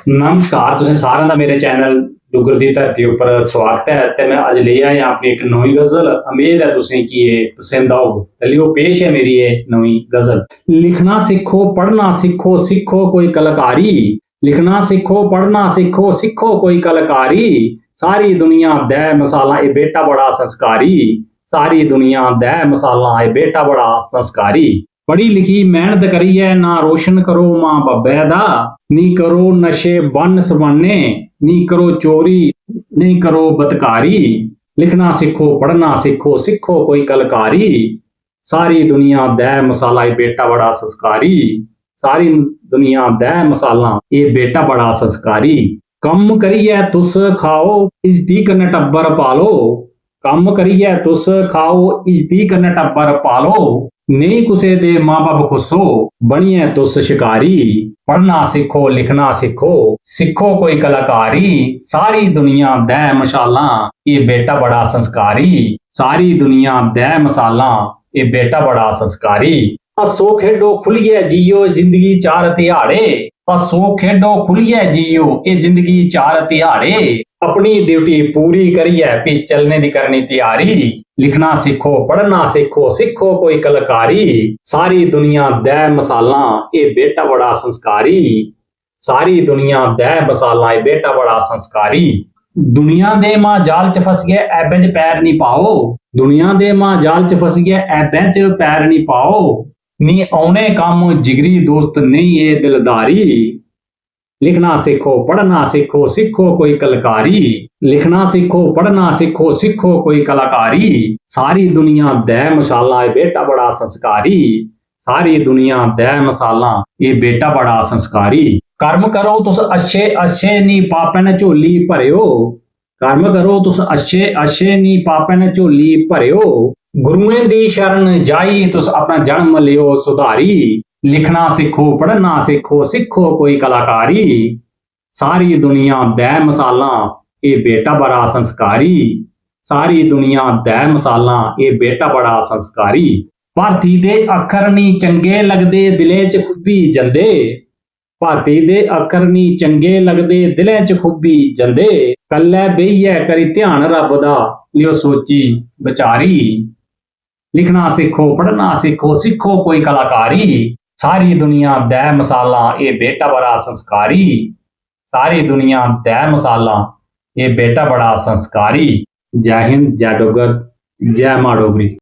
ਨਮਸਕਾਰ, ਤੁਸੀਂ ਸਾਰਿਆਂ ਦਾ ਮੇਰੇ ਚੈਨਲ ਡੁੱਗਰ ਦੀ ਧਰਤੀ ਉੱਪਰ ਸਵਾਗਤ ਹੈ। ਤੇ ਮੈਂ ਅੱਜ ਲੈ ਆਇਆ ਆਪਣੀ ਇੱਕ ਨਵੀਂ ਗਜ਼ਲ। ਉਮੀਦ ਹੈ ਤੁਸੀਂ ਕਿ ਇਹ ਪਸੰਦ ਆਊ। ਤੇ ਲਿਓ ਪੇਸ਼ ਹੈ ਮੇਰੀ ਇਹ ਨਵੀਂ ਗਜ਼ਲ। ਲਿਖਣਾ ਸਿੱਖੋ, ਪੜ੍ਹਨਾ ਸਿੱਖੋ, ਸਿੱਖੋ ਕੋਈ ਕਲਾਕਾਰੀ। ਲਿਖਣਾ ਸਿੱਖੋ, ਪੜ੍ਹਨਾ ਸਿੱਖੋ, ਸਿੱਖੋ ਕੋਈ ਕਲਾਕਾਰੀ। ਸਾਰੀ ਦੁਨੀਆ ਦਾ ਮਸਾਲਾ ਇਹ ਬੇਟਾ ਬੜਾ ਸੰਸਕਾਰੀ। ਸਾਰੀ ਦੁਨੀਆ ਦਾ ਮਸਾਲਾ ਇਹ ਬੇਟਾ ਬੜਾ ਸੰਸਕਾਰੀ। ਪੜ੍ਹੀ ਲਿਖੀ ਮਿਹਨਤ ਕਰੀਏ, ਨਾ ਰੋਸ਼ਨ ਕਰੋ ਮਾਂ ਬੱਬੇ ਦਾ। ਨੀ ਕਰੋ ਨਸ਼ੇ ਬੰਨ ਸਵਾਨੇ, ਨੀ ਕਰੋ ਚੋਰੀ, ਨਹੀਂ ਕਰੋ ਬਦਕਾਰੀ। ਲਿਖਣਾ ਸਿੱਖੋ, ਪੜ੍ਹਨਾ ਸਿੱਖੋ, ਸਿੱਖੋ ਕੋਈ ਕਲਕਾਰੀ। ਸਾਰੀ ਦੁਨੀਆ ਦਾ ਮਸਾਲਾ ਇਹ ਬੇਟਾ ਬੜਾ ਸੰਸਕਾਰੀ। ਸਾਰੀ ਦੁਨੀਆ ਦਾ ਮਸਾਲਾ ਇਹ ਬੇਟਾ ਬੜਾ ਸੰਸਕਾਰੀ। ਕੰਮ ਕਰੀਏ ਤੁਸ ਖਾਓ, ਇਸਦੀ ਕਨ ਟੱਬਰ ਪਾਲੋ। ਕੰਮ ਕਰੀਏ ਤੁਸ ਖਾਓ, ਇਸਦੀ ਕਨ ਟੱਬਰ ਪਾਲੋ। ਨਹੀਂ ਕਿਸੇ ਦੇ ਮਾਂ ਬਾਪ ਖੁੱਸੋ, ਬਣੀਏ ਤੁਸ ਸ਼ਿਕਾਰੀ। ਪੜ੍ਹਨਾ ਸਿੱਖੋ, ਲਿਖਣਾ ਸਿੱਖੋ, ਸਿੱਖੋ ਕੋਈ ਕਲਾਕਾਰੀ। ਸਾਰੀ ਦੁਨੀਆ ਦਾ ਮਸਾਲਾ ਇਹ ਬੇਟਾ ਬੜਾ ਸੰਸਕਾਰੀ। ਸਾਰੀ ਦੁਨੀਆ ਦਾ ਮਸਾਲਾ ਇਹ ਬੇਟਾ ਬੜਾ ਸੰਸਕਾਰੀ। ਹੱਸੋ ਖੇਡੋ ਖੁੱਲੀਏ ਜੀਓ, ਜ਼ਿੰਦਗੀ ਚਾਰ ਤਿਹਾੜੇ। ਹੱਸੋ ਖੇਡੋ ਖੁੱਲੀਏ ਜੀਓ, ਇਹ ਜ਼ਿੰਦਗੀ ਚਾਰ ਤਿਹਾੜੇ। ਆਪਣੀ ਡਿਊਟੀ ਪੂਰੀ ਕਰੀਏ, ਵੀ ਚੱਲਣੇ ਦੀ ਕਰਨੀ ਤਿਆਰੀ। ਲਿਖਣਾ ਸਿੱਖੋ, ਪੜ੍ਹਨਾ ਸਿੱਖੋ, ਸਿੱਖੋ ਕੋਈ ਕਲਾਕਾਰੀ। ਸਾਰੀ ਦੁਨੀਆ ਦਾ ਮਸਾਲਾ ਇਹ ਬੇਟਾ ਬੜਾ ਸੰਸਕਾਰੀ। ਸਾਰੀ ਦੁਨੀਆ ਦਾ ਮਸਾਲਾ ਇਹ ਬੇਟਾ ਬੜਾ ਸੰਸਕਾਰੀ। ਦੁਨੀਆ ਦੇ ਮਾਂ ਜਾਲ ਚ ਫਸ ਗਏ, ਐਬੇ ਚ ਪੈਰ ਨਹੀਂ ਪਾਓ। ਦੁਨੀਆ ਦੇ ਮਾਂ ਜਾਲ ਚ ਫਸ ਗਏ, ਐਬੇ ਚ ਪੈਰ ਨਹੀਂ ਪਾਓ। ਨੀ ਆਉਣੇ ਕੰਮ ਜਿਗਰੀ ਦੋਸਤ ਨਹੀਂ ਇਹ ਦਿਲਦਾਰੀ। ਲਿਖਣਾ ਸਿੱਖੋ, ਪੜ੍ਹਨਾ ਸਿੱਖੋ, ਸਿੱਖੋ ਕੋਈ ਕਲਾਕਾਰੀ। ਲਿਖਣਾ ਸਿੱਖੋ, ਪੜ੍ਹਨਾ ਸਿੱਖੋ, ਸਿੱਖੋ ਕੋਈ ਕਲਾਕਾਰੀ। ਸਾਰੀ ਦੁਨੀਆ ਦਾ ਮਸਾਲਾ ਇਹ ਬੇਟਾ ਬੜਾ ਸੰਸਕਾਰੀ। ਸਾਰੀ ਦੁਨੀਆ ਦਾ ਮਸਾਲਾ ਇਹ ਬੇਟਾ ਬੜਾ ਸੰਸਕਾਰੀ। ਕਰਮ ਕਰੋ ਤੁਸ ਅੱਛੇ ਅੱਛੇ, ਨੀ ਪਾਪਨ ਝੋਲੀ ਭਰਿਓ। ਕਰਮ ਕਰੋ ਤੁਸ ਅੱਛੇ ਅੱਛੇ, ਨੀ ਪਾਪਨ ਝੋਲੀ ਭਰਿਓ। ਗੁਰੂਆਂ ਦੀ ਸ਼ਰਨ ਜਾਈ, ਤੁਸ ਆਪਣਾ ਜਨਮ ਲਿਓ ਸੁਧਾਰੀ। ਲਿਖਣਾ ਸਿੱਖੋ, ਪੜ੍ਹਨਾ ਸਿੱਖੋ, ਸਿੱਖੋ ਕੋਈ ਕਲਾਕਾਰੀ। ਸਾਰੀ ਦੁਨੀਆ ਦਾ ਮਸਾਲਾ ਇਹ ਬੇਟਾ ਬੜਾ ਸੰਸਕਾਰੀ। ਸਾਰੀ ਦੁਨੀਆ ਦਾ ਮਸਾਲਾ ਇਹ ਬੇਟਾ ਬੜਾ ਸੰਸਕਾਰੀ। ਭਾਰਤੀ ਦੇ ਅੱਖਰ ਨਹੀਂ ਚੰਗੇ ਲੱਗਦੇ, ਦਿਲੇ 'ਚ ਖੁੱਭੀ ਜਾਂਦੇ। ਭਾਰਤੀ ਦੇ ਅੱਖਰ ਨਹੀਂ ਚੰਗੇ ਲੱਗਦੇ, ਦਿਲੇ 'ਚ ਖੁੱਭੀ ਜਾਂਦੇ। ਕੱਲੇ ਬਈਏ ਕਰੀ ਧਿਆਨ ਰੱਬ ਦਾ, ਲਿਓ ਸੋਚੀ ਵਿਚਾਰੀ। ਲਿਖਣਾ ਸਿੱਖੋ, ਪੜ੍ਹਨਾ ਸਿੱਖੋ, ਸਿੱਖੋ ਕੋਈ ਕਲਾਕਾਰੀ। ਸਾਰੀ ਦੁਨੀਆ ਦਾ ਮਸਾਲਾ ਇਹ ਬੇਟਾ ਬੜਾ ਸੰਸਕਾਰੀ। ਸਾਰੀ ਦੁਨੀਆ ਦਾ ਮਸਾਲਾ ਇਹ ਬੇਟਾ ਬੜਾ ਸੰਸਕਾਰੀ। ਜੈ ਹਿੰਦ, ਜੈ ਡੁੱਗਰ, ਜੈ ਮਾਂ ਡੋਗਰੀ।